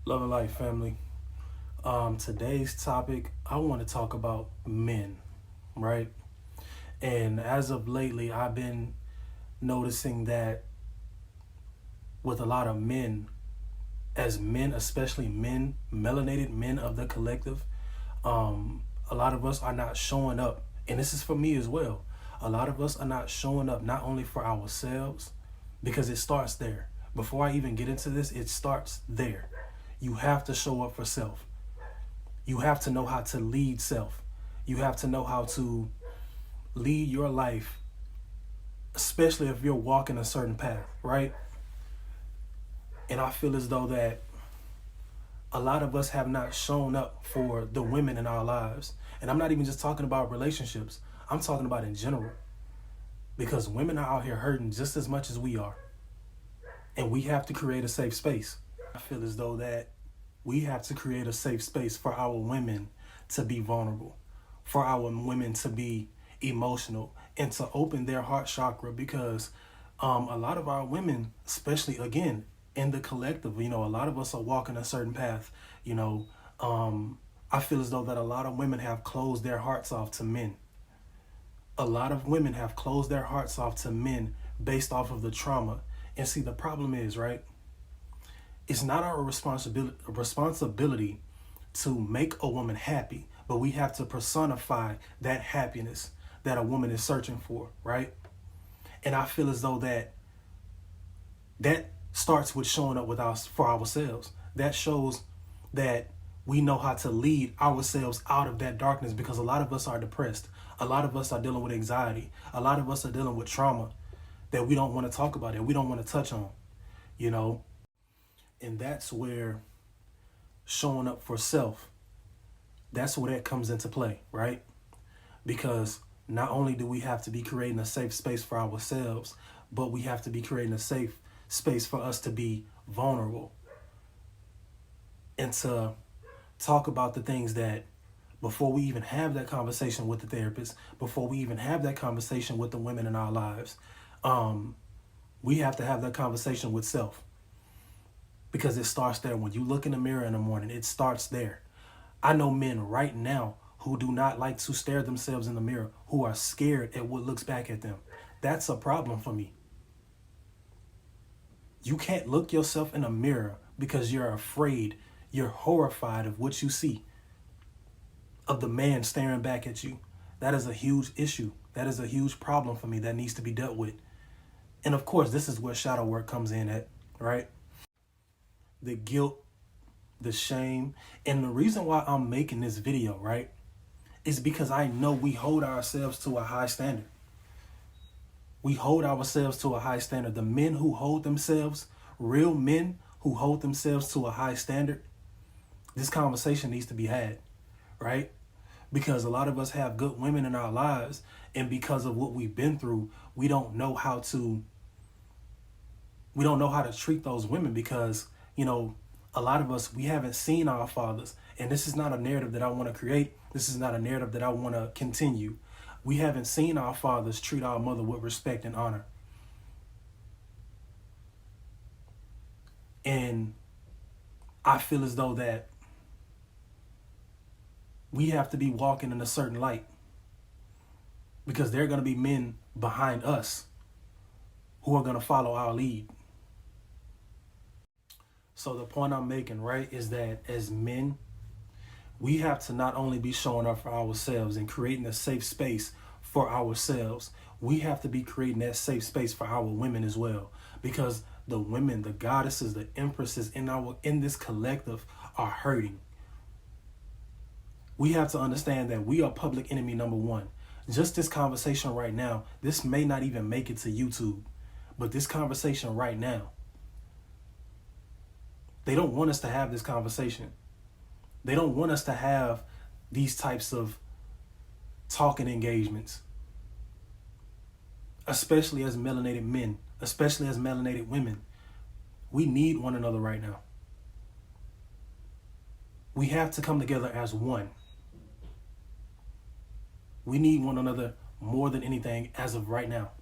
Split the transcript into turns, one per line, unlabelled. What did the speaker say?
Love and life, family. Today's topic, I want to talk about men, right? And as of lately, I've been noticing that with a lot of men, as men, especially men, melanated men of the collective, a lot of us are not showing up. And this is for me as well. A lot of us are not showing up not only for ourselves, because it starts there. Before I even get into this, it starts there. You have to show up for self. You have to know how to lead self. You have to know how to lead your life, especially if you're walking a certain path, right? And I feel as though that a lot of us have not shown up for the women in our lives. And I'm not even just talking about relationships. I'm talking about in general. Because women are out here hurting just as much as we are. And we have to create a safe space. I feel as though that we have to create a safe space for our women to be vulnerable, for our women to be emotional, and to open their heart chakra, because a lot of our women, especially again in the collective, a lot of us are walking a certain path. I feel as though that a lot of women have closed their hearts off to men. A lot of women have closed their hearts off to men based off of the trauma. And see, the problem is, right? It's not our responsibility to make a woman happy, but we have to personify that happiness that a woman is searching for, right? And I feel as though that starts with showing up with us for ourselves. That shows that we know how to lead ourselves out of that darkness, because a lot of us are depressed. A lot of us are dealing with anxiety. A lot of us are dealing with trauma that we don't want to talk about, that we don't want to touch on, And that's where showing up for self, that's where that comes into play, right? Because not only do we have to be creating a safe space for ourselves, but we have to be creating a safe space for us to be vulnerable and to talk about the things that before we even have that conversation with the therapist, before we even have that conversation with the women in our lives, we have to have that conversation with self, because it starts there. When you look in the mirror in the morning, it starts there. I know men right now who do not like to stare themselves in the mirror, who are scared at what looks back at them. That's a problem for me. You can't look yourself in a mirror because you're afraid, you're horrified of what you see, of the man staring back at you. That is a huge issue. That is a huge problem for me that needs to be dealt with. And of course, this is where shadow work comes in at, right? The guilt the shame. And the reason why I'm making this video, right, is because I know we hold ourselves to a high standard. We hold ourselves to a high standard. The men who hold themselves, real men who hold themselves to a high standard, this conversation needs to be had, right? Because a lot of us have good women in our lives, and because of what we've been through, we don't know how to treat those women because, a lot of us, we haven't seen our fathers. And this is not a narrative that I want to create. This is not a narrative that I want to continue. We haven't seen our fathers treat our mother with respect and honor. And I feel as though that we have to be walking in a certain light, because there are going to be men behind us who are going to follow our lead. So the point I'm making, right, is that as men, we have to not only be showing up for ourselves and creating a safe space for ourselves, we have to be creating that safe space for our women as well. Because the women, the goddesses, the empresses in this collective are hurting. We have to understand that we are public enemy number one. Just this conversation right now, this may not even make it to YouTube, but this conversation right now, they don't want us to have this conversation. They don't want us to have these types of talking engagements, especially as melanated men, especially as melanated women. We need one another right now. We have to come together as one. We need one another more than anything as of right now.